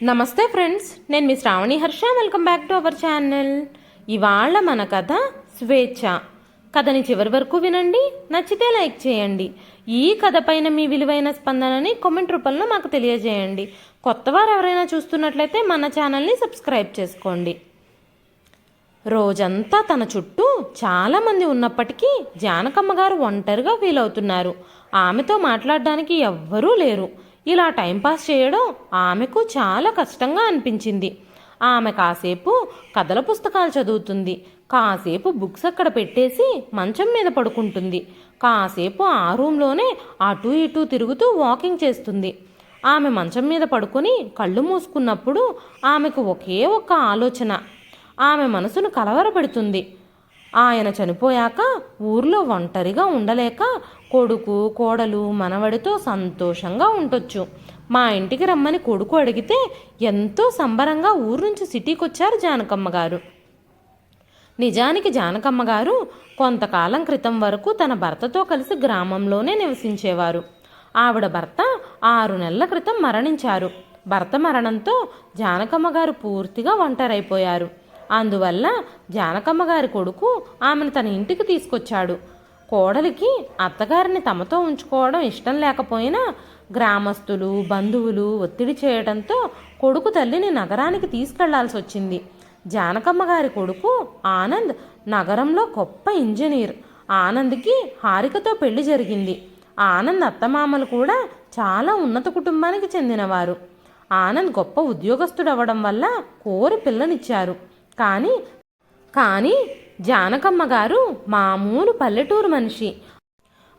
నమస్తే ఫ్రెండ్స్, నేను మీ Shravani Harsha. Welcome back to our channel. ఇవాళ మన కథ స్వేచ్ఛ. కథని చివరి వరకు వినండి, నచ్చితే లైక్ చేయండి. ఈ కథ పైన మీ విలువైన స్పందనని కామెంట్ రూపంలో మాకు తెలియజేయండి. కొత్తవారు ఎవరైనా చూస్తున్నట్లయితే మన ఛానల్ని సబ్స్క్రైబ్ చేసుకోండి. రోజంతా తన చుట్టూ చాలామంది ఉన్నప్పటికీ జానకమ్మ గారు ఒంటరిగా ఫీల్ అవుతున్నారు. ఆమెతో మాట్లాడడానికి ఎవ్వరూ లేరు. ఇలా టైంపాస్ చేయడం ఆమెకు చాలా కష్టంగా అనిపించింది. ఆమె కాసేపు కథల పుస్తకాలు చదువుతుంది, కాసేపు బుక్స్ అక్కడ పెట్టేసి మంచం మీద పడుకుంటుంది, కాసేపు ఆ రూమ్లోనే అటూ ఇటూ తిరుగుతూ వాకింగ్ చేస్తుంది. ఆమె మంచం మీద పడుకొని కళ్ళు మూసుకున్నప్పుడు ఆమెకు ఒకే ఒక్క ఆలోచన ఆమె మనసును కలవరపెడుతుంది. ఆయన చనిపోయాక ఊర్లో ఒంటరిగా ఉండలేక కొడుకు కోడలు మనవడితో సంతోషంగా ఉండొచ్చు. మా ఇంటికి రమ్మని కొడుకు అడిగితే ఎంతో సంబరంగా ఊరు నుంచి సిటీకి వచ్చారు జానకమ్మ గారు. నిజానికి జానకమ్మ గారు కొంతకాలం క్రితం వరకు తన భర్తతో కలిసి గ్రామంలోనే నివసించేవారు. ఆవిడ భర్త 6 నెలల క్రితం మరణించారు. భర్త మరణంతో జానకమ్మ గారు పూర్తిగా ఒంటరైపోయారు. అందువల్ల జానకమ్మ గారి కొడుకు ఆమెను తన ఇంటికి తీసుకొచ్చాడు. కోడలికి అత్తగారిని తమతో ఉంచుకోవడం ఇష్టం లేకపోయినా గ్రామస్తులు బంధువులు ఒత్తిడి చేయడంతో కొడుకు తల్లిని నగరానికి తీసుకెళ్లాల్సి వచ్చింది. జానకమ్మ గారి కొడుకు ఆనంద్ నగరంలో గొప్ప ఇంజనీర్. ఆనంద్కి హారికతో పెళ్లి జరిగింది. ఆనంద్ అత్తమామలు కూడా చాలా ఉన్నత కుటుంబానికి చెందినవారు. ఆనంద్ గొప్ప ఉద్యోగస్తుడవడం వల్ల కోరి పిల్లనిచ్చారు. కానీ జానకమ్మ గారు మామూలు పల్లెటూరు మనిషి.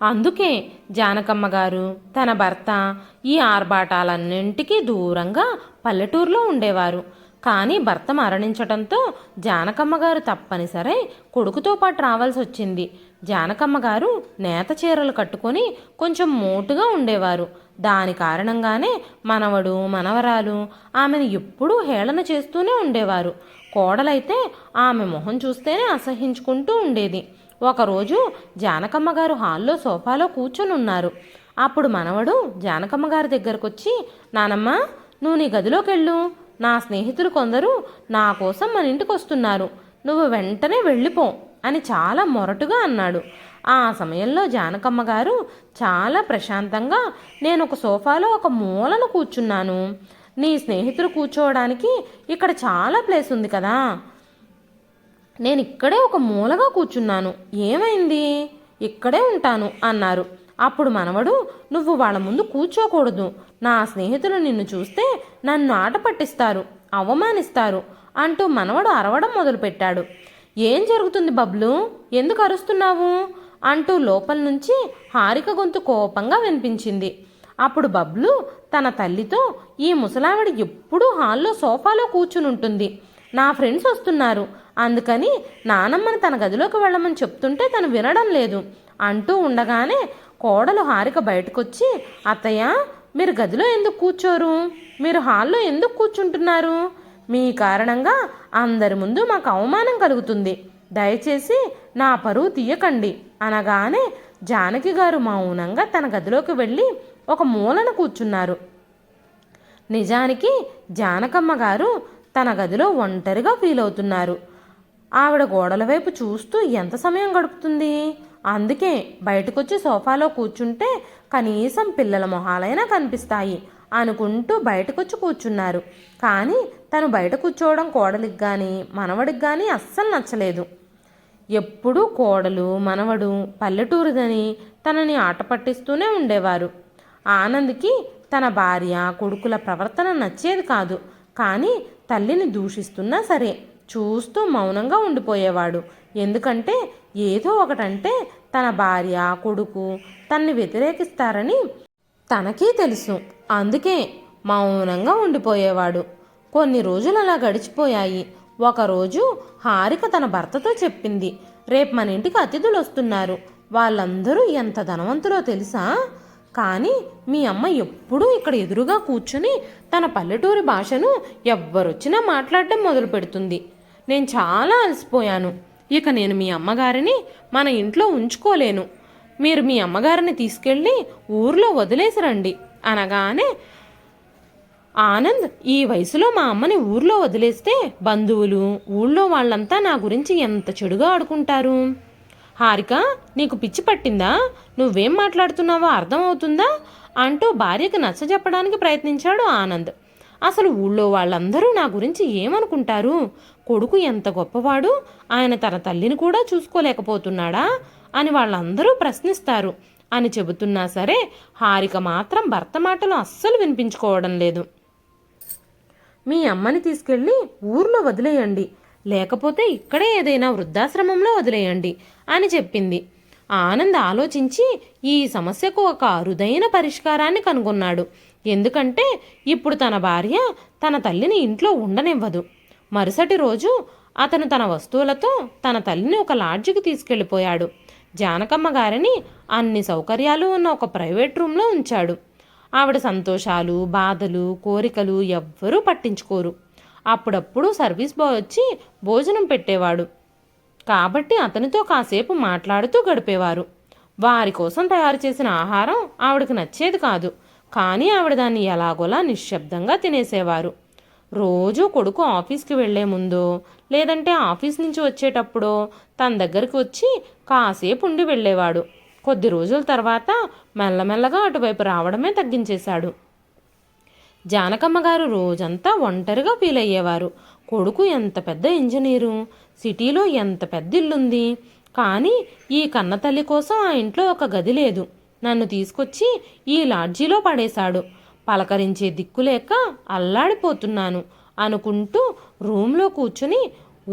అందుకే జానకమ్మ గారు తన భర్త ఈ ఆర్భాటాలన్నింటికీ దూరంగా పల్లెటూరులో ఉండేవారు. కానీ భర్త మరణించడంతో జానకమ్మ గారు తప్పనిసరి కొడుకుతో పాటు రావాల్సి వచ్చింది. జానకమ్మ గారు నేత చీరలు కట్టుకొని కొంచెం మోటుగా ఉండేవారు. దాని కారణంగానే మనవడు మనవరాలు ఆమెను ఎప్పుడూ హేళన చేస్తూనే ఉండేవారు. కోడలైతే ఆమె మొహం చూస్తేనే అసహించుకుంటూ ఉండేది. ఒకరోజు జానకమ్మ గారు హాల్లో సోఫాలో కూర్చొని ఉన్నారు. అప్పుడు మనవడు జానకమ్మ గారి దగ్గరకు వచ్చి, నానమ్మ నువ్వు నీ గదిలోకి వెళ్ళు, నా స్నేహితులు కొందరు నా కోసం మన ఇంటికి వస్తున్నారు, నువ్వు వెంటనే వెళ్ళిపో అని చాలా మొరటుగా అన్నాడు. ఆ సమయంలో జానకమ్మ గారు చాలా ప్రశాంతంగా, నేను ఒక సోఫాలో ఒక మూలను కూర్చున్నాను, నీ స్నేహితులు కూర్చోవడానికి ఇక్కడ చాలా ప్లేస్ ఉంది కదా, నేను ఇక్కడే ఒక మూలగా కూర్చున్నాను, ఏమైంది, ఇక్కడే ఉంటాను అన్నారు. అప్పుడు మనవడు, నువ్వు వాళ్ళ ముందు కూర్చోకూడదు, నా స్నేహితులు నిన్ను చూస్తే నన్ను ఆట పట్టిస్తారు, అవమానిస్తారు అంటూ మనవడు అరవడం మొదలుపెట్టాడు. ఏం జరుగుతుంది బబ్లు, ఎందుకు అరుస్తున్నావు అంటూ లోపల నుంచి హారిక గొంతు కోపంగా వినిపించింది. అప్పుడు బబ్లు తన తల్లితో, ఈ ముసలావిడ ఎప్పుడూ హాల్లో సోఫాలో కూర్చుని ఉంటుంది, నా ఫ్రెండ్స్ వస్తున్నారు, అందుకని నానమ్మని తన గదిలోకి వెళ్ళమని చెప్తుంటే తను వినడం లేదు అంటూ ఉండగానే కోడలు హారిక బయటకొచ్చి, అత్తయ్య మీరు గదిలో ఎందుకు కూర్చోరు, మీరు హాల్లో ఎందుకు కూర్చుంటున్నారు, మీ కారణంగా అందరి ముందు మాకు అవమానం కలుగుతుంది, దయచేసి నా పరువు తీయకండి అనగానే జానకి గారు మౌనంగా తన గదిలోకి వెళ్ళి ఒక మూలన కూర్చున్నారు. నిజానికి జానకమ్మ గారు తన గదిలో ఒంటరిగా ఫీల్ అవుతున్నారు. ఆవిడ గోడల వైపు చూస్తూ ఎంత సమయం గడుపుతుంది, అందుకే బయటకొచ్చి సోఫాలో కూర్చుంటే కనీసం పిల్లల మొహాలైనా కనిపిస్తాయి అనుకుంటూ బయటకొచ్చి కూర్చున్నారు. కానీ తను బయట కూర్చోవడం కోడలికి కానీ మనవడికి కానీ అస్సలు నచ్చలేదు. ఎప్పుడూ కోడలు మనవడు పల్లెటూరుదని తనని ఆట పట్టిస్తూనే ఉండేవారు. ఆనంద్కి తన భార్య కొడుకుల ప్రవర్తన నచ్చేది కాదు. కానీ తల్లిని దూషిస్తున్నా సరే చూస్తూ మౌనంగా ఉండిపోయేవాడు. ఎందుకంటే ఏదో ఒకటంటే తన భార్య కొడుకు తన్ని వ్యతిరేకిస్తారని తనకీ తెలుసు. అందుకే మౌనంగా ఉండిపోయేవాడు. కొన్ని రోజులు అలా గడిచిపోయాయి. ఒకరోజు హారిక తన భర్తతో చెప్పింది, రేపు మన ఇంటికి అతిథులు వస్తున్నారు, వాళ్ళందరూ ఎంత ధనవంతులో తెలుసా, కానీ మీ అమ్మ ఎప్పుడూ ఇక్కడ ఎదురుగా కూర్చుని తన పల్లెటూరి భాషను ఎవ్వరొచ్చినా మాట్లాడటం మొదలు పెడుతుంది. నేను చాలా అలసిపోయాను, ఇక నేను మీ అమ్మగారిని మన ఇంట్లో ఉంచుకోలేను, మీరు మీ అమ్మగారిని తీసుకెళ్ళి ఊర్లో వదిలేసి రండి అనగానే ఆనంద్, ఈ వయసులో మా అమ్మని ఊర్లో వదిలేస్తే బంధువులు, ఊళ్ళో వాళ్ళంతా నా గురించి ఎంత చెడుగా ఆడుకుంటారు. హారిక, నీకు పిచ్చి పట్టిందా? నువ్వేం మాట్లాడుతున్నావో అర్థమవుతుందా అంటూ భార్యకు నచ్చజెప్పడానికి ప్రయత్నించాడు ఆనంద్. అసలు ఊళ్ళో వాళ్ళందరూ నా గురించి ఏమనుకుంటారు? కొడుకు ఎంత గొప్పవాడు, ఆయన తన తల్లిని కూడా చూసుకోలేకపోతున్నాడా అని వాళ్ళందరూ ప్రశ్నిస్తారు అని చెబుతున్నా సరే హారిక మాత్రం భర్త మాటలు అస్సలు వినిపించుకోవడం లేదు. మీ అమ్మని తీసుకెళ్ళి ఊర్లో వదిలేయండి, లేకపోతే ఇక్కడే ఏదైనా వృద్ధాశ్రమంలో వదిలేయండి అని చెప్పింది. ఆనంద్ ఆలోచించి ఈ సమస్యకు ఒక అరుదైన పరిష్కారాన్ని కనుగొన్నాడు. ఎందుకంటే ఇప్పుడు తన భార్య తన తల్లిని ఇంట్లో ఉండనివ్వదు. మరుసటి రోజు అతను తన వస్తువులతో తన తల్లిని ఒక లాడ్జికి తీసుకెళ్ళిపోయాడు. జానకమ్మ గారిని అన్ని సౌకర్యాలు ఉన్న ఒక ప్రైవేట్ రూమ్లో ఉంచాడు. ఆవిడ సంతోషాలు, బాధలు, కోరికలు ఎవ్వరూ పట్టించుకోరు. అప్పుడప్పుడు సర్వీస్ బాయ్ వచ్చి భోజనం పెట్టేవాడు కాబట్టి అతనితో కాసేపు మాట్లాడుతూ గడిపేవారు. వారి కోసం తయారు చేసిన ఆహారం ఆవిడకి నచ్చేది కాదు, కానీ ఆవిడ దాన్ని ఎలాగోలా నిశ్శబ్దంగా తినేసేవారు. రోజు కొడుకు ఆఫీస్కి వెళ్లే ముందో లేదంటే ఆఫీస్ నుంచి వచ్చేటప్పుడో తన దగ్గరికి వచ్చి కాసేపు ఉండి వెళ్ళేవాడు. కొద్ది రోజుల తర్వాత మెల్లమెల్లగా అటువైపు రావడమే తగ్గించేశాడు. జానకమ్మ గారు రోజంతా ఒంటరిగా ఫీల్ అయ్యేవారు. కొడుకు ఎంత పెద్ద ఇంజనీరు, సిటీలో ఎంత పెద్ద ఇల్లుంది, కానీ ఈ కన్నతల్లి కోసం ఆ ఇంట్లో ఒక గది లేదు. నన్ను తీసుకొచ్చి ఈ లాడ్జీలో పడేశాడు. పలకరించే దిక్కులేక అల్లాడిపోతున్నాను అనుకుంటూ రూమ్లో కూర్చుని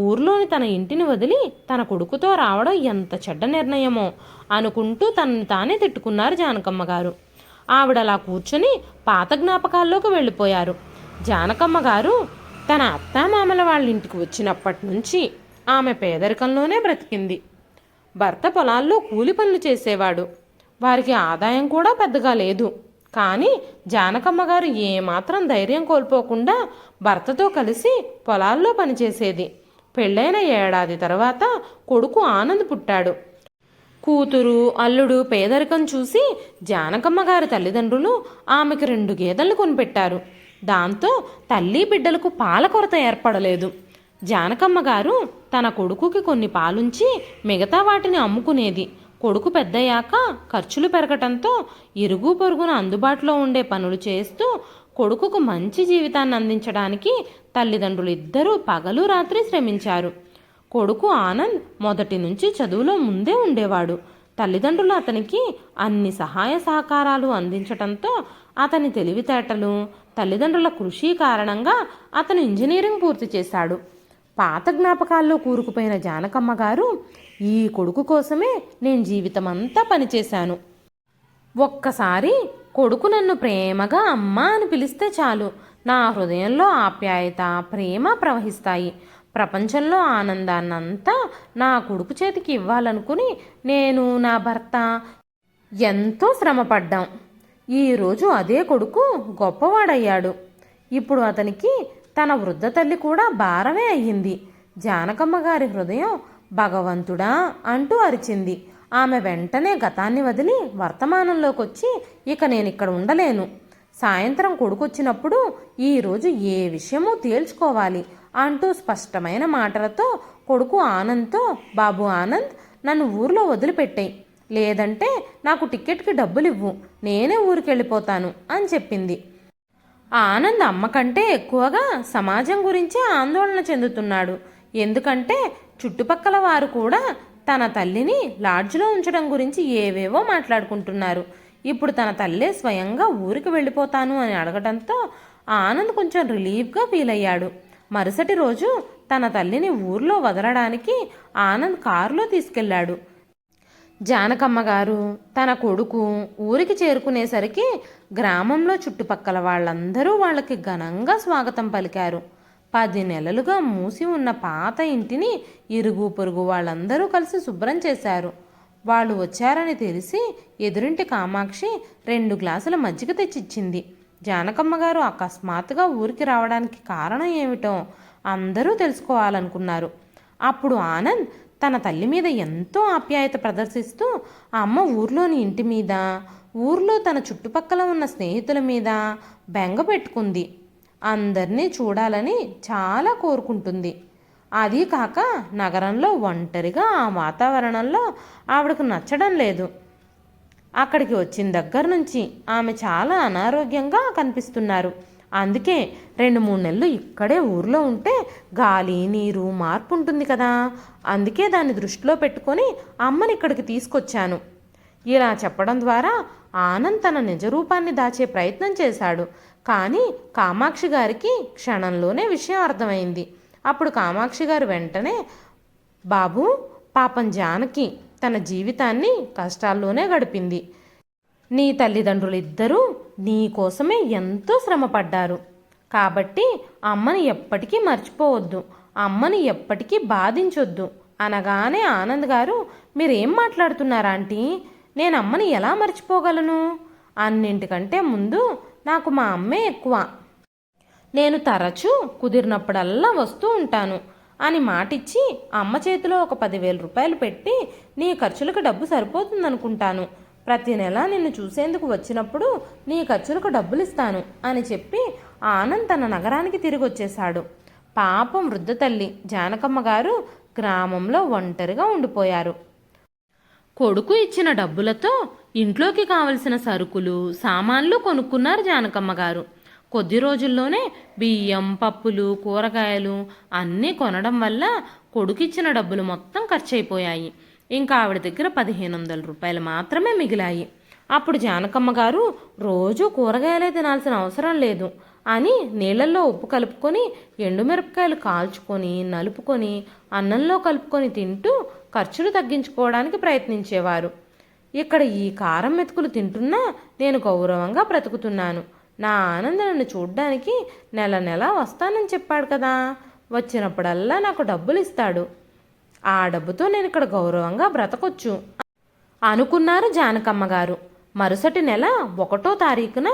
ఊర్లోని తన ఇంటిని వదిలి తన కొడుకుతో రావడం ఎంత చెడ్డ నిర్ణయమో అనుకుంటూ తనని తానే తిట్టుకున్నారు జానకమ్మ గారు. ఆవిడ అలా కూర్చొని పాత జ్ఞాపకాల్లోకి వెళ్ళిపోయారు. జానకమ్మ గారు తన అత్తామామల వాళ్ళ ఇంటికి వచ్చినప్పటి నుంచి ఆమె పేదరికంలోనే బ్రతికింది. భర్త పొలాల్లో కూలి పనులు చేసేవాడు. వారికి ఆదాయం కూడా పెద్దగా లేదు. కానీ జానకమ్మ గారు ఏమాత్రం ధైర్యం కోల్పోకుండా భర్తతో కలిసి పొలాల్లో పనిచేసేది. పెళ్ళైన ఏడాది తర్వాత కొడుకు ఆనంద్ పుట్టాడు. కూతురు, అల్లుడు పేదరికం చూసి జానకమ్మ గారి తల్లిదండ్రులు ఆమెకు 2 గేదెలను కొనిపెట్టారు. దాంతో తల్లి బిడ్డలకు పాల కొరత ఏర్పడలేదు. జానకమ్మ గారు తన కొడుకుకి కొన్ని పాలుంచి మిగతా వాటిని అమ్ముకునేది. కొడుకు పెద్దయ్యాక ఖర్చులు పెరగటంతో ఇరుగు పొరుగున అందుబాటులో ఉండే పనులు చేస్తూ కొడుకుకు మంచి జీవితాన్ని అందించడానికి తల్లిదండ్రులు ఇద్దరూ పగలు రాత్రి శ్రమించారు. కొడుకు ఆనంద్ మొదటి నుంచి చదువులో ముందే ఉండేవాడు. తల్లిదండ్రులు అతనికి అన్ని సహాయ సహకారాలు అందించటంతో అతని తెలివితేటలు, తల్లిదండ్రుల కృషి కారణంగా అతను ఇంజనీరింగ్ పూర్తి చేశాడు. పాత జ్ఞాపకాల్లో కూరుకుపోయిన జానకమ్మ గారు, ఈ కొడుకు కోసమే నేను జీవితమంతా పనిచేశాను. ఒక్కసారి కొడుకు నన్ను ప్రేమగా అమ్మా అని పిలిస్తే చాలు, నా హృదయంలో ఆప్యాయత, ప్రేమ ప్రవహిస్తాయి. ప్రపంచంలో ఆనందాన్నంతా నా కొడుకు చేతికి ఇవ్వాలనుకుని నేను, నా భర్త ఎంతో శ్రమపడ్డాం. ఈరోజు అదే కొడుకు గొప్పవాడయ్యాడు. ఇప్పుడు అతనికి తన వృద్ధ తల్లి కూడా భారమే అయ్యింది. జానకమ్మ గారి హృదయం భగవంతుడా అంటూ అరిచింది. ఆమె వెంటనే గతాన్ని వదిలి వర్తమానంలోకి వచ్చి, ఇక నేను ఇక్కడ ఉండలేను. సాయంత్రం కొడుకొచ్చినప్పుడు ఈరోజు ఏ విషయమూ తేల్చుకోవాలి అంటూ స్పష్టమైన మాటలతో కొడుకు ఆనంద్తో, బాబు ఆనంద్, నన్ను ఊర్లో వదిలిపెట్టాయి, లేదంటే నాకు టికెట్కి డబ్బులు ఇవ్వు, నేనే ఊరికెళ్ళిపోతాను అని చెప్పింది. ఆనంద్ అమ్మ కంటే ఎక్కువగా సమాజం గురించే ఆందోళన చెందుతున్నాడు. ఎందుకంటే చుట్టుపక్కల వారు కూడా తన తల్లిని లాడ్జ్లో ఉంచడం గురించి ఏవేవో మాట్లాడుకుంటున్నారు. ఇప్పుడు తన తల్లే స్వయంగా ఊరికి వెళ్ళిపోతాను అని అడగడంతో ఆనంద్ కొంచెం రిలీఫ్గా ఫీల్ అయ్యాడు. మరుసటి రోజు తన తల్లిని ఊర్లో వదలడానికి ఆనంద్ కారులో తీసుకెళ్లాడు. జానకమ్మ గారు తన కొడుకు ఊరికి చేరుకునేసరికి గ్రామంలో చుట్టుపక్కల వాళ్ళందరూ వాళ్ళకి ఘనంగా స్వాగతం పలికారు. 10 నెలలుగా మూసి ఉన్న పాత ఇంటిని ఇరుగు పొరుగు వాళ్ళందరూ కలిసి శుభ్రం చేశారు. వాళ్ళు వచ్చారని తెలిసి ఎదురింటి కామాక్షి 2 గ్లాసుల మజ్జిగ తెచ్చిచ్చింది. జానకమ్మ గారు అకస్మాత్తుగా ఊరికి రావడానికి కారణం ఏమిటో అందరూ తెలుసుకోవాలనుకున్నారు. అప్పుడు ఆనంద్ తన తల్లి మీద ఎంతో ఆప్యాయత ప్రదర్శిస్తూ అమ్మ ఊర్లోని ఇంటి మీద, ఊర్లో తన చుట్టుపక్కల ఉన్న స్నేహితుల మీద బెంగ పెట్టుకుంది. అందరినీ చూడాలని చాలా కోరుకుంటుంది. అది కాక నగరంలో ఒంటరిగా ఆ వాతావరణంలో ఆవిడకు నచ్చడం లేదు. అక్కడికి వచ్చిన దగ్గర నుంచి ఆమె చాలా అనారోగ్యంగా కనిపిస్తున్నారు. అందుకే 2-3 నెలలు ఇక్కడే ఊర్లో ఉంటే గాలి నీరు మార్పు ఉంటుంది కదా, అందుకే దాన్ని దృష్టిలో పెట్టుకొని అమ్మని ఇక్కడికి తీసుకొచ్చాను. ఇలా చెప్పడం ద్వారా ఆనంద్ తన నిజరూపాన్ని దాచే ప్రయత్నం చేశాడు. కానీ కామాక్షి గారికి క్షణంలోనే విషయం అర్థమైంది. అప్పుడు కామాక్షి గారు వెంటనే, బాబు, పాపం జానకి తన జీవితాన్ని కష్టాల్లోనే గడిపింది. నీ తల్లిదండ్రులిద్దరూ నీ కోసమే ఎంతో శ్రమపడ్డారు. కాబట్టి అమ్మని ఎప్పటికీ మర్చిపోవద్దు, అమ్మని ఎప్పటికీ బాధించొద్దు అనగానే ఆనంద్ గారు, మీరేం మాట్లాడుతున్నారా ఆంటీ? నేను అమ్మని ఎలా మర్చిపోగలను? అన్నింటికంటే ముందు నాకు మా అమ్మే ఎక్కువ. నేను తరచూ కుదిరినప్పుడల్లా వస్తూ ఉంటాను అని మాటిచ్చి అమ్మ చేతిలో ఒక 10,000 రూపాయలు పెట్టి, నీ ఖర్చులకు డబ్బు సరిపోతుందనుకుంటాను, ప్రతి నెల నిన్ను చూసేందుకు వచ్చినప్పుడు నీ ఖర్చులకు డబ్బులు ఇస్తాను అని చెప్పి ఆనంద్ తన నగరానికి తిరిగి వచ్చేశాడు. పాపం వృద్ధ తల్లి జానకమ్మ గారు గ్రామంలో ఒంటరిగా ఉండిపోయారు. కొడుకు ఇచ్చిన డబ్బులతో ఇంట్లోకి కావలసిన సరుకులు సామాన్లు కొనుక్కున్నారు జానకమ్మ గారు. కొద్ది రోజుల్లోనే బియ్యం, పప్పులు, కూరగాయలు అన్నీ కొనడం వల్ల కొడుకిచ్చిన డబ్బులు మొత్తం ఖర్చయిపోయాయి. ఇంకా ఆవిడ దగ్గర 1,500 రూపాయలు మాత్రమే మిగిలాయి. అప్పుడు జానకమ్మ గారు రోజు కూరగాయలే తినాల్సిన అవసరం లేదు అని నీళ్ళల్లో ఉప్పు కలుపుకొని ఎండుమిరపకాయలు కాల్చుకొని నలుపుకొని అన్నంలో కలుపుకొని తింటూ ఖర్చులు తగ్గించుకోవడానికి ప్రయత్నించేవారు. ఇక్కడ ఈ కారం మెతుకులు తింటున్నా నేను గౌరవంగా బ్రతుకుతున్నాను. నా ఆనంద్ నన్ను చూడ్డానికి నెల నెల వస్తానని చెప్పాడు కదా, వచ్చినప్పుడల్లా నాకు డబ్బులు ఇస్తాడు. ఆ డబ్బుతో నేను ఇక్కడ గౌరవంగా బ్రతకొచ్చు అనుకున్నారు జానకమ్మ గారు. మరుసటి నెల 1వ తారీఖున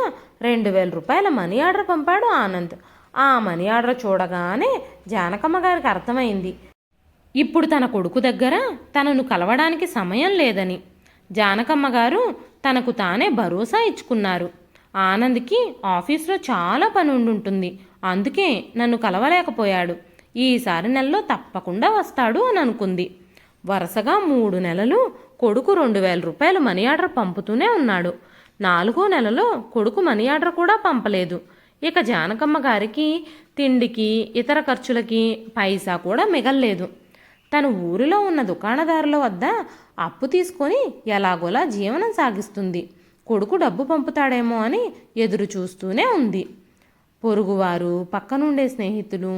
2,000 రూపాయల మనీ ఆర్డర్ పంపాడు ఆనంద్. ఆ మనీ ఆర్డర్ చూడగానే జానకమ్మ గారికి అర్థమైంది, ఇప్పుడు తన కొడుకు దగ్గర తనను కలవడానికి సమయం లేదని. జానకమ్మ గారు తనకు తానే భరోసా ఇచ్చుకున్నారు. ఆనంద్కి ఆఫీస్లో చాలా పని ఉండుంటుంది, అందుకే నన్ను కలవలేకపోయాడు, ఈసారి నెలలో తప్పకుండా వస్తాడు అని అనుకుంది. వరుసగా 3 నెలలు కొడుకు 2,000 రూపాయలు మనీ ఆర్డర్ పంపుతూనే ఉన్నాడు. 4వ నెలలో కొడుకు మనీ ఆర్డర్ కూడా పంపలేదు. ఇక జానకమ్మ గారికి తిండికి ఇతర ఖర్చులకి పైసా కూడా మిగల్లేదు. తను ఊరిలో ఉన్న దుకాణదారుల వద్ద అప్పు తీసుకొని ఎలాగోలా జీవనం సాగిస్తుంది. కొడుకు డబ్బు పంపుతాడేమో అని ఎదురు చూస్తూనే ఉంది. పొరుగువారు, పక్కనుండే స్నేహితులు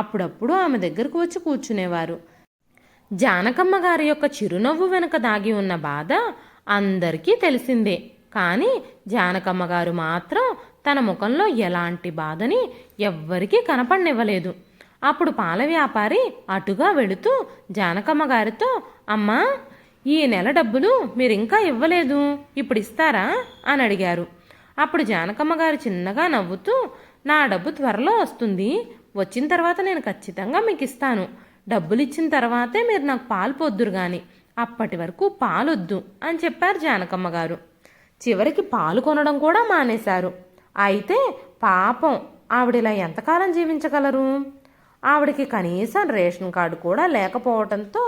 అప్పుడప్పుడు ఆమె దగ్గరకు వచ్చి కూర్చునేవారు. జానకమ్మ గారి యొక్క చిరునవ్వు వెనుక దాగి ఉన్న బాధ అందరికీ తెలిసిందే. కానీ జానకమ్మ గారు మాత్రం తన ముఖంలో ఎలాంటి బాధని ఎవ్వరికీ కనపడనివ్వలేదు. అప్పుడు పాల వ్యాపారి అటుగా వెళుతూ జానకమ్మ గారితో, అమ్మా, ఈ నెల డబ్బులు మీరింకా ఇవ్వలేదు, ఇప్పుడు ఇస్తారా అని అడిగారు. అప్పుడు జానకమ్మ గారు చిన్నగా నవ్వుతూ, నా డబ్బు త్వరలో వస్తుంది, వచ్చిన తర్వాత నేను ఖచ్చితంగా మీకు ఇస్తాను, డబ్బులు ఇచ్చిన తర్వాతే మీరు నాకు పాలు పొద్దురు కానీ అప్పటి వరకు పాలొద్దు అని చెప్పారు జానకమ్మ గారు. చివరికి పాలు కొనడం కూడా మానేశారు. అయితే పాపం ఆవిడిలా ఎంతకాలం జీవించగలరు? ఆవిడకి కనీసం రేషన్ కార్డు కూడా లేకపోవడంతో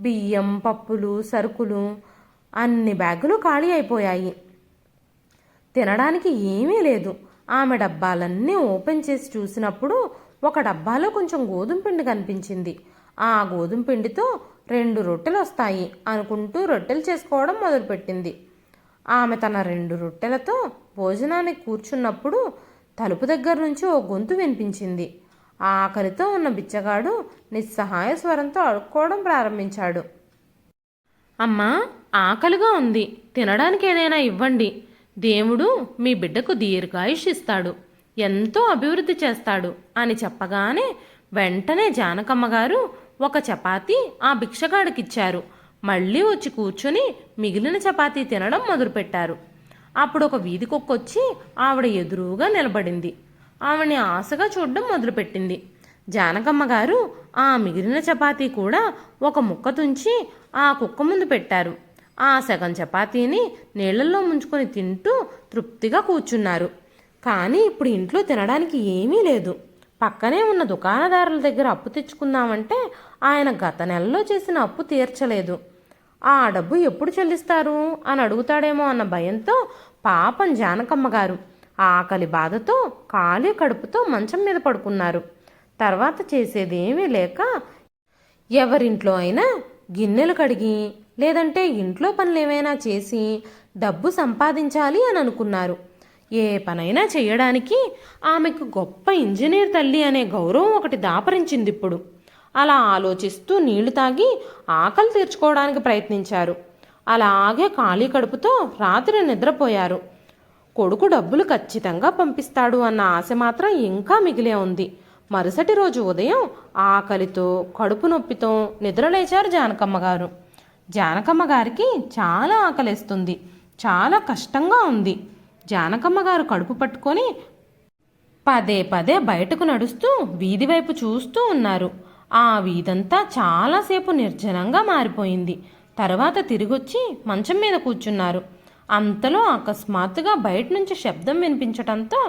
బియ్యం, పప్పులు, సరుకులు అన్ని బ్యాగులు ఖాళీ అయిపోయాయి. తినడానికి ఏమీ లేదు. ఆమె డబ్బాలన్నీ ఓపెన్ చేసి చూసినప్పుడు ఒక డబ్బాలో కొంచెం గోధుమ పిండి కనిపించింది. ఆ గోధుమ పిండితో 2 రొట్టెలు వస్తాయి అనుకుంటూ రొట్టెలు చేసుకోవడం మొదలుపెట్టింది. ఆమె తన 2 రొట్టెలతో భోజనానికి కూర్చున్నప్పుడు తలుపు దగ్గర నుంచి ఓ గొంతు వినిపించింది. ఆకలితో ఉన్న బిచ్చగాడు నిస్సహాయ స్వరంతో అడుక్కోవడం ప్రారంభించాడు. అమ్మా, ఆకలిగా ఉంది, తినడానికి ఏదైనా ఇవ్వండి, దేవుడు మీ బిడ్డకు దీర్ఘాయుష్ ఇస్తాడు, ఎంతో అభివృద్ధి చేస్తాడు అని చెప్పగానే వెంటనే జానకమ్మ గారు ఒక చపాతీ ఆ భిక్షగాడికిచ్చారు. మళ్ళీ వచ్చి కూర్చొని మిగిలిన చపాతీ తినడం మొదలుపెట్టారు. అప్పుడు ఒక వీధి కుక్కొచ్చి ఆవిడ ఎదురుగా నిలబడింది. ఆవిడని ఆశగా చూడడం మొదలుపెట్టింది. జానకమ్మ గారు ఆ మిగిలిన చపాతీ కూడా ఒక ముక్క తుంచి ఆ కుక్క ముందు పెట్టారు. ఆ సగం చపాతీని నీళ్లలో ముంచుకొని తింటూ తృప్తిగా కూర్చున్నారు. కానీ ఇప్పుడు ఇంట్లో తినడానికి ఏమీ లేదు. పక్కనే ఉన్న దుకాణదారుల దగ్గర అప్పు తెచ్చుకుందామంటే ఆయన గత నెలలో చేసిన అప్పు తీర్చలేదు. ఆ డబ్బు ఎప్పుడు చెల్లిస్తారు అని అడుగుతాడేమో అన్న భయంతో పాపం జానకమ్మ గారు ఆకలి బాధతో ఖాళీ కడుపుతో మంచం మీద పడుకున్నారు. తర్వాత చేసేదేమీ లేక ఎవరింట్లో అయినా గిన్నెలు కడిగి లేదంటే ఇంట్లో పనులు ఏమైనా చేసి డబ్బు సంపాదించాలి అని అనుకున్నారు. ఏ పనైనా చేయడానికి ఆమెకు గొప్ప ఇంజనీర్ తల్లి అనే గౌరవం ఒకటి దాపరించింది. ఇప్పుడు అలా ఆలోచిస్తూ నీళ్లు తాగి ఆకలి తీర్చుకోవడానికి ప్రయత్నించారు. అలాగే ఖాళీ కడుపుతో రాత్రి నిద్రపోయారు. కొడుకు డబ్బులు ఖచ్చితంగా పంపిస్తాడు అన్న ఆశ మాత్రం ఇంకా మిగిలే ఉంది. మరుసటి రోజు ఉదయం ఆకలితో కడుపు నొప్పితో నిద్రలేచారు జానకమ్మ గారు. జానకమ్మ గారికి చాలా ఆకలేస్తుంది, చాలా కష్టంగా ఉంది. జానకమ్మ గారు కడుపు పట్టుకొని పదే పదే బయటకు నడుస్తూ వీధి వైపు చూస్తూ ఉన్నారు. ఆ వీధంతా చాలాసేపు నిర్జనంగా మారిపోయింది. తర్వాత తిరిగొచ్చి మంచం మీద కూర్చున్నారు. అంతలో అకస్మాత్తుగా బయట నుంచి శబ్దం వినిపించటంతో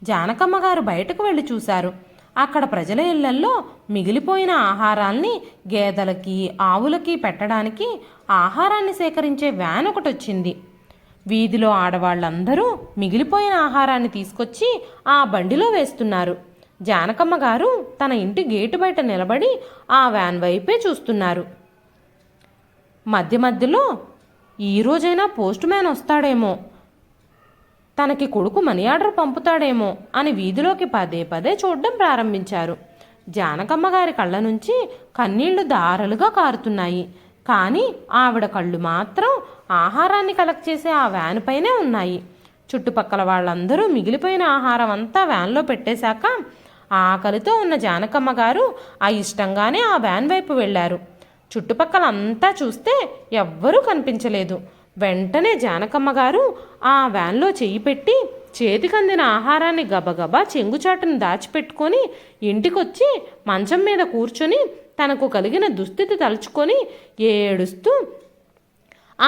జానకమ్మ గారు బయటకు వెళ్ళి చూశారు. అక్కడ ప్రజల ఇళ్లల్లో మిగిలిపోయిన ఆహారాల్ని గేదెలకి ఆవులకి పెట్టడానికి ఆహారాన్ని సేకరించే వ్యాన్ ఒకటి వచ్చింది. వీధిలో ఆడవాళ్ళందరూ మిగిలిపోయిన ఆహారాన్ని తీసుకొచ్చి ఆ బండిలో వేస్తున్నారు. జానకమ్మ గారు తన ఇంటి గేటు బయట నిలబడి ఆ వ్యాన్ వైపే చూస్తున్నారు. మధ్య మధ్యలో ఈరోజైనా పోస్ట్ మ్యాన్ వస్తాడేమో, తనకి కొడుకు మనీ ఆర్డర్ పంపుతాడేమో అని వీధిలోకి పదే పదే చూడడం ప్రారంభించారు. జానకమ్మ గారి కళ్ళ నుంచి కన్నీళ్లు దారలుగా కారుతున్నాయి. కానీ ఆవిడ కళ్ళు మాత్రం ఆహారాన్ని కలెక్ట్ చేసే ఆ వ్యాన్ పైనే ఉన్నాయి. చుట్టుపక్కల వాళ్ళందరూ మిగిలిపోయిన ఆహారం అంతా వ్యాన్లో పెట్టేశాక ఆకలితో ఉన్న జానకమ్మ గారు అయిష్టంగానే ఆ వ్యాన్ వైపు వెళ్ళారు. చుట్టుపక్కల అంతా చూస్తే ఎవ్వరూ కనిపించలేదు. వెంటనే జానకమ్మ గారు ఆ వ్యాన్లో చెయ్యి పెట్టి చేతికందిన ఆహారాన్ని గబగబా చెంగుచాటును దాచిపెట్టుకొని ఇంటికొచ్చి మంచం మీద కూర్చొని తనకు కలిగిన దుస్థితి తలుచుకొని ఏడుస్తూ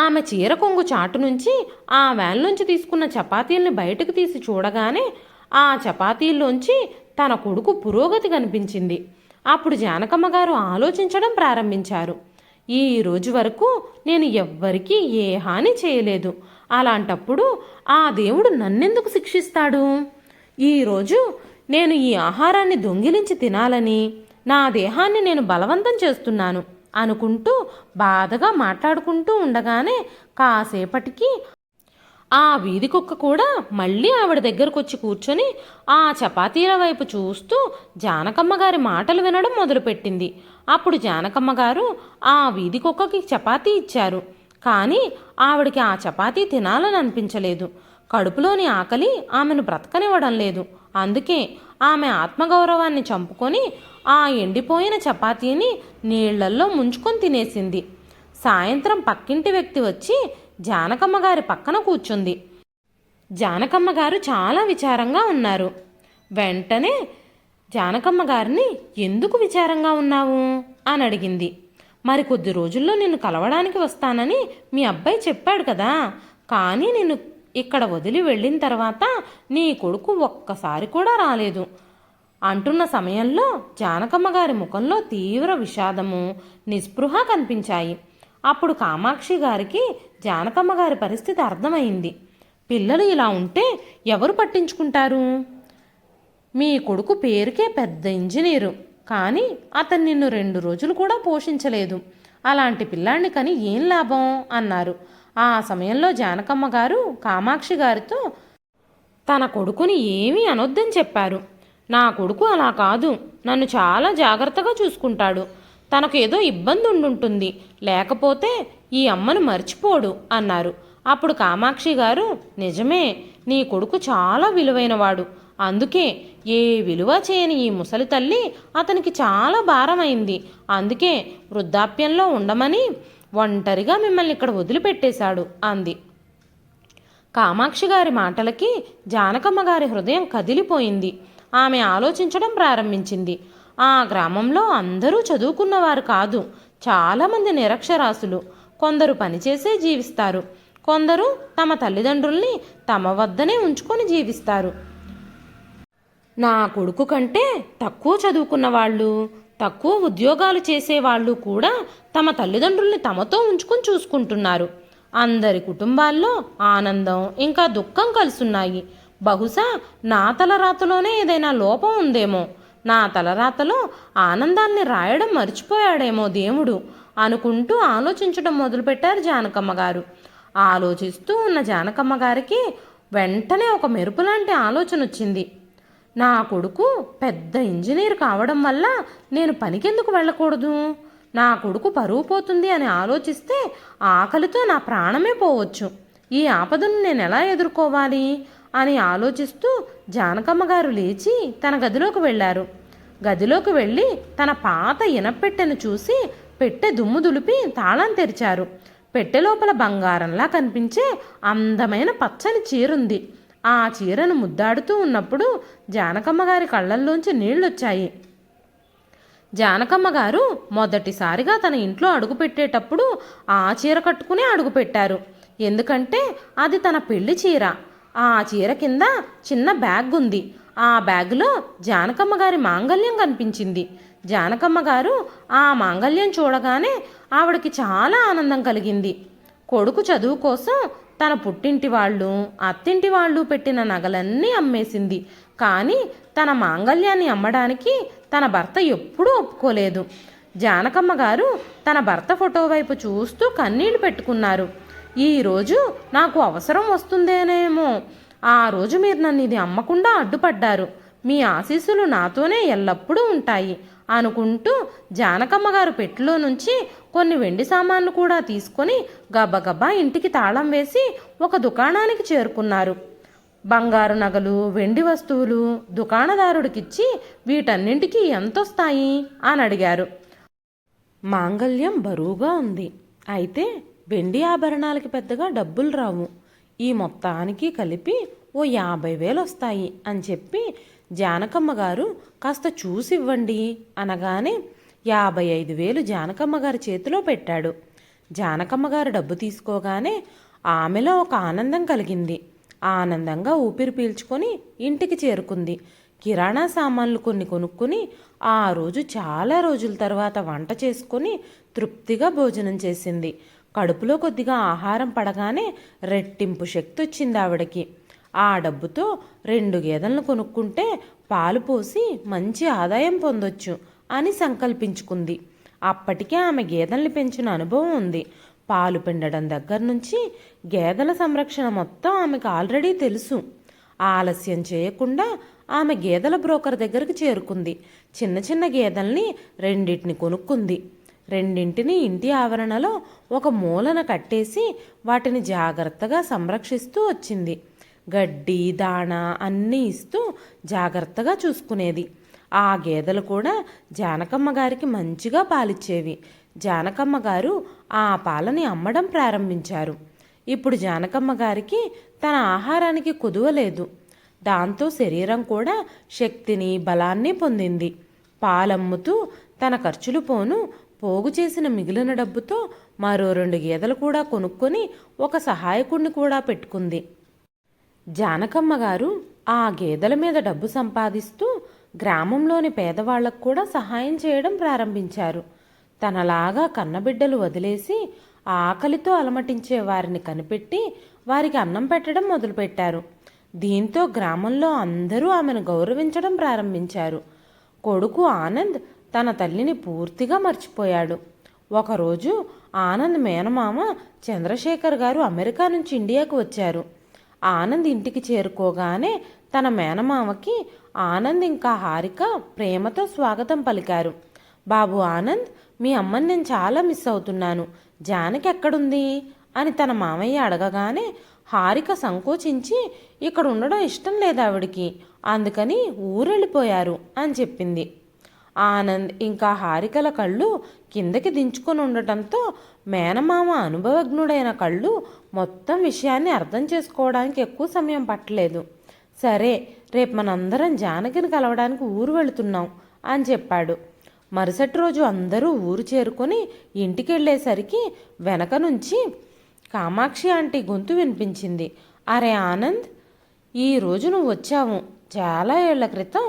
ఆమె చీర కొంగు చాటు నుంచి ఆ వ్యాన్లోంచి తీసుకున్న చపాతీల్ని బయటకు తీసి చూడగానే ఆ చపాతీల్లోంచి తన కొడుకు పురోగతి కనిపించింది. అప్పుడు జానకమ్మ గారు ఆలోచించడం ప్రారంభించారు. ఈ రోజు వరకు నేను ఎవ్వరికీ ఏ హాని చేయలేదు. అలాంటప్పుడు ఆ దేవుడు నన్నెందుకు శిక్షిస్తాడు? ఈరోజు నేను ఈ ఆహారాన్ని దొంగిలించి తినాలని నా దేహాన్ని నేను బలవంతం చేస్తున్నాను అనుకుంటూ బాధగా మాట్లాడుకుంటూ ఉండగానే కాసేపటికి ఆ వీధి కుక్క కూడా మళ్ళీ ఆవిడ దగ్గరకు వచ్చి కూర్చొని ఆ చపాతీల వైపు చూస్తూ జానకమ్మ గారి మాటలు వినడం మొదలుపెట్టింది. అప్పుడు జానకమ్మ గారు ఆ వీధి కుక్కకి చపాతీ ఇచ్చారు. కానీ ఆవిడకి ఆ చపాతీ తినాలని అనిపించలేదు. కడుపులోని ఆకలి ఆమెను బ్రతకనివ్వడం లేదు. అందుకే ఆమె ఆత్మగౌరవాన్ని చంపుకొని ఆ ఎండిపోయిన చపాతీని నీళ్లల్లో ముంచుకొని తినేసింది. సాయంత్రం పక్కింటి వ్యక్తి వచ్చి జానకమ్మ గారి పక్కన కూర్చుంది. జానకమ్మ గారు చాలా విచారంగా ఉన్నారు. వెంటనే జానకమ్మ గారిని ఎందుకు విచారంగా ఉన్నావు అని అడిగింది. మరి కొద్ది రోజుల్లో నిన్ను కలవడానికి వస్తానని మీ అబ్బాయి చెప్పాడు కదా, కానీ నిన్ను ఇక్కడ వదిలి వెళ్ళిన తర్వాత నీ కొడుకు ఒక్కసారి కూడా రాలేదు అంటున్న సమయంలో జానకమ్మ గారి ముఖంలో తీవ్ర విషాదము నిస్పృహ కనిపించాయి. అప్పుడు కామాక్షి గారికి జానకమ్మ గారి పరిస్థితి అర్థమైంది. పిల్లలు ఇలా ఉంటే ఎవరు పట్టించుకుంటారు? మీ కొడుకు పేరుకే పెద్ద ఇంజనీరు, కానీ అతను నిన్ను 2 రోజులు కూడా పోషించలేదు. అలాంటి పిల్లాన్ని కని ఏం లాభం అన్నారు. ఆ సమయంలో జానకమ్మ గారు కామాక్షి గారితో తన కొడుకుని ఏమీ అనొద్దని చెప్పారు. నా కొడుకు అలా కాదు, నన్ను చాలా జాగ్రత్తగా చూసుకుంటాడు. తనకు ఏదో ఇబ్బంది ఉండుంటుంది, లేకపోతే ఈ అమ్మను మర్చిపోడు అన్నారు. అప్పుడు కామాక్షి గారు, నిజమే, నీ కొడుకు చాలా విలువైనవాడు. అందుకే ఏ విలువ చేయని ఈ ముసలి తల్లి అతనికి చాలా భారమైంది. అందుకే వృద్ధాప్యంలో ఉండమని ఒంటరిగా మిమ్మల్ని ఇక్కడ వదిలిపెట్టేశాడు అంది. కామాక్షి గారి మాటలకి జానకమ్మ గారి హృదయం కదిలిపోయింది. ఆమె ఆలోచించడం ప్రారంభించింది. ఆ గ్రామంలో అందరూ చదువుకున్నవారు కాదు, చాలామంది నిరక్షరాస్యులు. కొందరు పనిచేసే జీవిస్తారు, కొందరు తమ తల్లిదండ్రుల్ని తమ వద్దనే ఉంచుకొని జీవిస్తారు. నా కొడుకు కంటే తక్కువ చదువుకున్న వాళ్ళు, తక్కువ ఉద్యోగాలు చేసేవాళ్ళు కూడా తమ తల్లిదండ్రుల్ని తమతో ఉంచుకొని చూసుకుంటున్నారు. అందరి కుటుంబాల్లో ఆనందం ఇంకా దుఃఖం కలుసున్నాయి. బహుశా నా తలరాతలోనే ఏదైనా లోపం ఉందేమో. నా తలరాతలో ఆనందాన్ని రాయడం మర్చిపోయాడేమో దేవుడు అనుకుంటూ ఆలోచించడం మొదలుపెట్టారు జానకమ్మ గారు. ఆలోచిస్తూ ఉన్న జానకమ్మ గారికి వెంటనే ఒక మెరుపులాంటి ఆలోచన వచ్చింది. నా కొడుకు పెద్ద ఇంజనీర్ కావడం వల్ల నేను పనికెందుకు వెళ్ళకూడదు? నా కొడుకు పరువు పోతుంది అని ఆలోచిస్తే ఆకలితో నా ప్రాణమే పోవచ్చు. ఈ ఆపదను నేను ఎలా ఎదుర్కోవాలి అని ఆలోచిస్తూ జానకమ్మ గారు లేచి తన గదిలోకి వెళ్ళారు. గదిలోకి వెళ్ళి తన పాత ఇనప్పెట్టెను చూసి పెట్టె దుమ్ము దులిపి తాళం తెరిచారు. పెట్టె లోపల బంగారంలా కనిపించే అందమైన పచ్చని చీరుంది. ఆ చీరను ముద్దాడుతూ ఉన్నప్పుడు జానకమ్మ గారి కళ్ళల్లోంచి నీళ్లొచ్చాయి. జానకమ్మ గారు మొదటిసారిగా తన ఇంట్లో అడుగుపెట్టేటప్పుడు ఆ చీర కట్టుకునే అడుగుపెట్టారు. ఎందుకంటే అది తన పెళ్లి చీర. ఆ చీర కింద చిన్న బ్యాగ్ ఉంది. ఆ బ్యాగులో జానకమ్మ గారి మాంగల్యం కనిపించింది. జానకమ్మ గారు ఆ మాంగల్యం చూడగానే ఆవిడకి చాలా ఆనందం కలిగింది. కొడుకు చదువు కోసం తన పుట్టింటి వాళ్ళు, అత్తింటి వాళ్ళు పెట్టిన నగలన్నీ అమ్మేసింది. కానీ తన మాంగల్యాన్ని అమ్మడానికి తన భర్త ఎప్పుడూ ఒప్పుకోలేదు. జానకమ్మ గారు తన భర్త ఫోటో వైపు చూస్తూ కన్నీళ్లు పెట్టుకున్నారు. ఈరోజు నాకు అవసరం వస్తుందేనేమో, ఆ రోజు మీరు నన్ను ఇది అమ్మకుండా అడ్డుపడ్డారు. మీ ఆశీస్సులు నాతోనే ఎల్లప్పుడూ ఉంటాయి అనుకుంటూ జానకమ్మ గారు పెట్టెలో నుంచి కొన్ని వెండి సామాన్లు కూడా తీసుకొని గబగబా ఇంటికి తాళం వేసి ఒక దుకాణానికి చేరుకున్నారు. బంగారు నగలు, వెండి వస్తువులు దుకాణదారుడికిచ్చి వీటన్నింటికి ఎంతొస్తాయి అని అడిగారు. మాంగల్యం బరువుగా ఉంది, అయితే వెండి ఆభరణాలకి పెద్దగా డబ్బులు రావు. ఈ మొత్తానికి కలిపి ఓ 50,000 వస్తాయి అని చెప్పి జానకమ్మ గారు కాస్త చూసివ్వండి అనగానే 55,000 జానకమ్మ గారి చేతిలో పెట్టాడు. జానకమ్మ గారు డబ్బు తీసుకోగానే ఆమెలో ఒక ఆనందం కలిగింది. ఆనందంగా ఊపిరి పీల్చుకొని ఇంటికి చేరుకుంది. కిరాణా సామాన్లు కొన్ని కొనుక్కుని ఆ రోజు చాలా రోజుల తర్వాత వంట చేసుకొని తృప్తిగా భోజనం చేసింది. కడుపులో కొద్దిగా ఆహారం పడగానే రెట్టింపు శక్తి వచ్చింది ఆవిడకి. ఆ డబ్బుతో 2 గేదెలను కొనుక్కుంటే పాలు పోసి మంచి ఆదాయం పొందొచ్చు అని సంకల్పించుకుంది. అప్పటికే ఆమె గేదెల్ని పెంచిన అనుభవం ఉంది. పాలు పిండడం దగ్గర నుంచి గేదెల సంరక్షణ మొత్తం ఆమెకు ఆల్రెడీ తెలుసు. ఆలస్యం చేయకుండా ఆమె గేదెల బ్రోకర్ దగ్గరికి చేరుకుంది. చిన్న చిన్న గేదెల్ని 2 కొనుక్కుంది. 2 ఇంటి ఆవరణలో ఒక మూలన కట్టేసి వాటిని జాగ్రత్తగా సంరక్షిస్తూ వచ్చింది. గడ్డి, దాణా అన్నీ ఇస్తూ జాగ్రత్తగా చూసుకునేది. ఆ గేదెలు కూడా జానకమ్మ గారికి మంచిగా పాలిచ్చేవి. జానకమ్మ గారు ఆ పాలని అమ్మడం ప్రారంభించారు. ఇప్పుడు జానకమ్మ గారికి తన ఆహారానికి కుదువలేదు. దాంతో శరీరం కూడా శక్తిని, బలాన్ని పొందింది. పాలమ్ముతూ తన ఖర్చులు పోగు చేసిన మిగిలిన డబ్బుతో మరో 2 గేదెలు కూడా కొనుక్కొని ఒక సహాయకుడిని కూడా పెట్టుకుంది. జానకమ్మ గారు ఆ గేదెల మీద డబ్బు సంపాదిస్తూ గ్రామంలోని పేదవాళ్లకు కూడా సహాయం చేయడం ప్రారంభించారు. తనలాగా కన్నబిడ్డలు వదిలేసి ఆకలితో అలమటించే వారిని కనిపెట్టి వారికి అన్నం పెట్టడం మొదలుపెట్టారు. దీంతో గ్రామంలో అందరూ ఆమెను గౌరవించడం ప్రారంభించారు. కొడుకు ఆనంద్ తన తల్లిని పూర్తిగా మర్చిపోయాడు. ఒకరోజు ఆనంద్ మేనమామ చంద్రశేఖర్ గారు అమెరికా నుంచి ఇండియాకు వచ్చారు. ఆనంద్ ఇంటికి చేరుకోగానే తన మేనమామకి ఆనంద్ ఇంకా హారిక ప్రేమతో స్వాగతం పలికారు. బాబు ఆనంద్, మీ అమ్మని నేను చాలా మిస్ అవుతున్నాను. జానకి ఎక్కడుంది అని తన మామయ్య అడగగానే హారిక సంకోచించి ఇక్కడ ఉండడం ఇష్టం లేదు ఆవిడికి, అందుకని ఊరెళ్ళిపోయారు అని చెప్పింది. ఆనంద్ ఇంకా హారికల కళ్ళు కిందకి దించుకొని ఉండటంతో మేనమామ అనుభవజ్ఞుడైన కళ్ళు మొత్తం విషయాన్ని అర్థం చేసుకోవడానికి ఎక్కువ సమయం పట్టలేదు. సరే, రేపు మనందరం జానకిని కలవడానికి ఊరు వెళుతున్నాం అని చెప్పాడు. మరుసటి రోజు అందరూ ఊరు చేరుకొని ఇంటికి వెళ్ళేసరికి వెనక నుంచి కామాక్షి ఆంటీ గొంతు వినిపించింది. అరే ఆనంద్, ఈరోజు నువ్వు వచ్చావు, చాలా ఏళ్ల క్రితం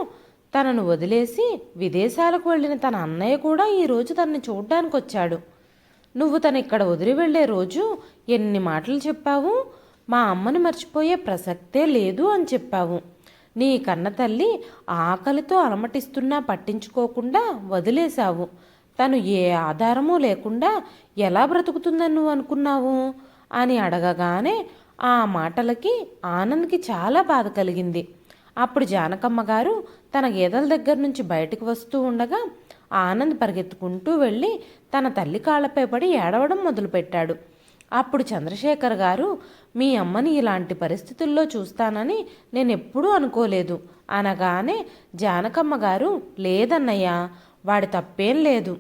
తనను వదిలేసి విదేశాలకు వెళ్ళిన తన అన్నయ్య కూడా ఈరోజు తనని చూడ్డానికి వచ్చాడు. నువ్వు తను ఇక్కడ వదిలి వెళ్ళే రోజు ఎన్ని మాటలు చెప్పావు. మా అమ్మని మర్చిపోయే ప్రసక్తే లేదు అని చెప్పావు. నీ కన్న తల్లి ఆకలితో అలమటిస్తున్నా పట్టించుకోకుండా వదిలేశావు. తను ఏ ఆధారమూ లేకుండా ఎలా బ్రతుకుతుందని నువ్వు అనుకున్నావు అని అడగగానే ఆ మాటలకి ఆనంద్కి చాలా బాధ కలిగింది. అప్పుడు జానకమ్మ గారు తన గేదెల దగ్గర నుంచి బయటకు వస్తూ ఉండగా ఆనంద్ పరిగెత్తుకుంటూ వెళ్ళి తన తల్లి కాళ్ళపై పడి ఏడవడం మొదలుపెట్టాడు. అప్పుడు చంద్రశేఖర్ గారు, మీ అమ్మని ఇలాంటి పరిస్థితుల్లో చూస్తానని నేను ఎప్పుడూ అనుకోలేదు అనగానే జానకమ్మ గారు, లేదన్నయ్య, వాడి తప్పేం లేదు,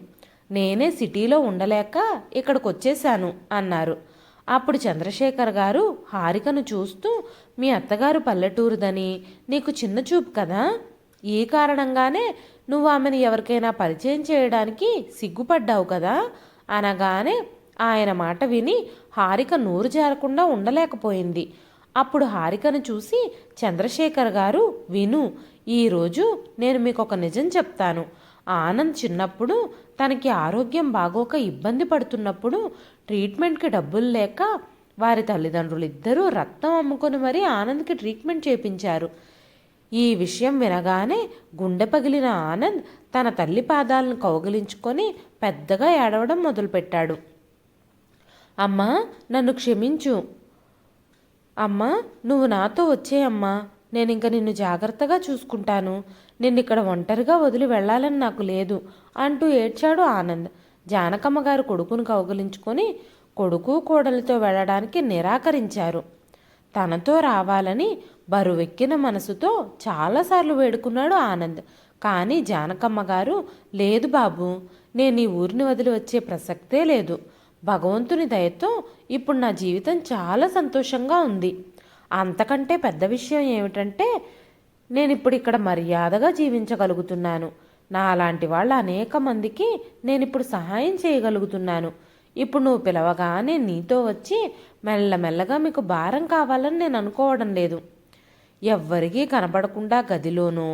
నేనే సిటీలో ఉండలేక ఇక్కడికి వచ్చేశాను అన్నారు. అప్పుడు చంద్రశేఖర్ గారు హారికను చూస్తూ, మీ అత్తగారు పల్లెటూరుదని నీకు చిన్న చూపు కదా, ఈ కారణంగానే నువ్వు ఆమెను ఎవరికైనా పరిచయం చేయడానికి సిగ్గుపడ్డావు కదా అనగానే ఆయన మాట విని హారిక నోరు జారకుండా ఉండలేకపోయింది. అప్పుడు హారికను చూసి చంద్రశేఖర్ గారు, విను, ఈరోజు నేను మీకు ఒక నిజం చెప్తాను. ఆనంద్ చిన్నప్పుడు తనకి ఆరోగ్యం బాగోక ఇబ్బంది పడుతున్నప్పుడు ట్రీట్మెంట్కి డబ్బులు లేక వారి తల్లిదండ్రులు ఇద్దరూ రక్తం అమ్ముకొని మరీ ఆనంద్కి ట్రీట్మెంట్ చేయించారు. ఈ విషయం వినగానే గుండె పగిలిన ఆనంద్ తన తల్లి పాదాలను కౌగిలించుకొని పెద్దగా ఏడవడం మొదలుపెట్టాడు. అమ్మా, నన్ను క్షమించు. అమ్మా, నువ్వు నాతో వచ్చేయమ్మా, నేను ఇంక నిన్ను జాగ్రత్తగా చూసుకుంటాను. నిన్నిక్కడ ఒంటరిగా వదిలి వెళ్ళాలని నాకు లేదు అంటూ ఏడ్చాడు ఆనంద్. జానకమ్మ గారు కొడుకును కౌగిలించుకొని కొడుకు కోడలితో వెళ్ళడానికి నిరాకరించారు. తనతో రావాలని బరువెక్కిన మనసుతో చాలాసార్లు వేడుకున్నాడు ఆనంద్. కానీ జానకమ్మ గారు, లేదు బాబు, నేను ఈ ఊరిని వదిలి వచ్చే ప్రసక్తే లేదు. భగవంతుని దయతో ఇప్పుడు నా జీవితం చాలా సంతోషంగా ఉంది. అంతకంటే పెద్ద విషయం ఏమిటంటే నేను ఇప్పుడు ఇక్కడ మర్యాదగా జీవించగలుగుతున్నాను. నా అలాంటి వాళ్ళ అనేక మందికి నేను ఇప్పుడు సహాయం చేయగలుగుతున్నాను. ఇప్పుడు నువ్వు పిలవగానే నీతో వచ్చి మెల్లమెల్లగా మీకు భారం కావాలని నేను అనుకోవడం లేదు. ఎవ్వరికీ కనబడకుండా గదిలోనో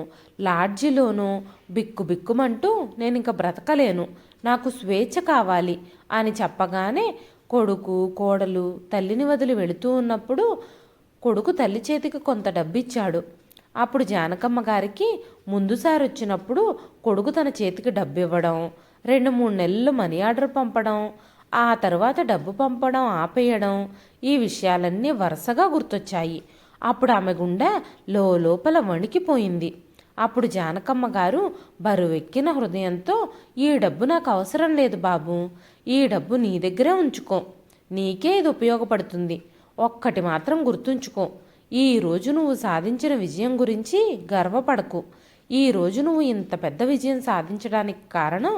లాడ్జిలోనో బిక్కుబిక్కుమంటూ నేను ఇంక బ్రతకలేను, నాకు స్వేచ్ఛ కావాలి అని చెప్పగానే కొడుకు కోడలు తల్లిని వదిలి వెళుతూ ఉన్నప్పుడు కొడుకు తల్లి చేతికి కొంత డబ్బిచ్చాడు. అప్పుడు జానకమ్మ గారికి ముందుసారి వచ్చినప్పుడు కొడుకు తన చేతికి డబ్బు ఇవ్వడం, 2-3 నెలలు మనీ ఆర్డర్ పంపడం, ఆ తర్వాత డబ్బు పంపడం ఆపేయడం, ఈ విషయాలన్నీ వరుసగా గుర్తొచ్చాయి. అప్పుడు ఆమె గుండె లోపల వణికిపోయింది. అప్పుడు జానకమ్మ గారు బరువెక్కిన హృదయంతో, ఈ డబ్బు నాకు అవసరం లేదు బాబు, ఈ డబ్బు నీ దగ్గరే ఉంచుకో, నీకే ఇది ఉపయోగపడుతుంది. ఒక్కటి మాత్రం గుర్తుంచుకో, ఈరోజు నువ్వు సాధించిన విజయం గురించి గర్వపడకు. ఈరోజు నువ్వు ఇంత పెద్ద విజయం సాధించడానికి కారణం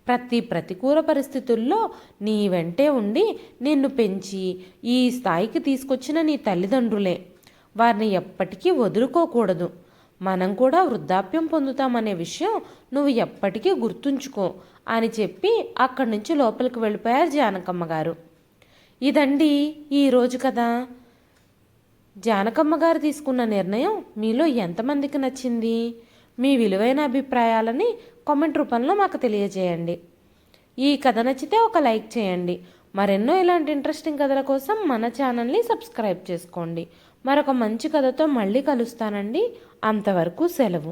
ప్రతి ప్రతికూల పరిస్థితుల్లో నీ వెంటే ఉండి నిన్ను పెంచి ఈ స్థాయికి తీసుకొచ్చిన నీ తల్లిదండ్రులే. వారిని ఎప్పటికీ వదులుకోకూడదు. మనం కూడా వృద్ధాప్యం పొందుతామనే విషయం నువ్వు ఎప్పటికీ గుర్తుంచుకో అని చెప్పి అక్కడి నుంచి లోపలికి వెళ్ళిపోయారు జానకమ్మ గారు. ఇదండి ఈరోజు కథ. జానకమ్మ గారు తీసుకున్న నిర్ణయం మీలో ఎంతమందికి నచ్చింది? మీ విలువైన అభిప్రాయాలని కామెంట్ రూపంలో మాకు తెలియజేయండి. ఈ కథ నచ్చితే ఒక లైక్ చేయండి. మరెన్నో ఇలాంటి ఇంట్రెస్టింగ్ కథల కోసం మన ఛానల్ని సబ్స్క్రైబ్ చేసుకోండి. మరొక మంచి కథతో మళ్ళీ కలుస్తానండి. అంతవరకు సెలవు.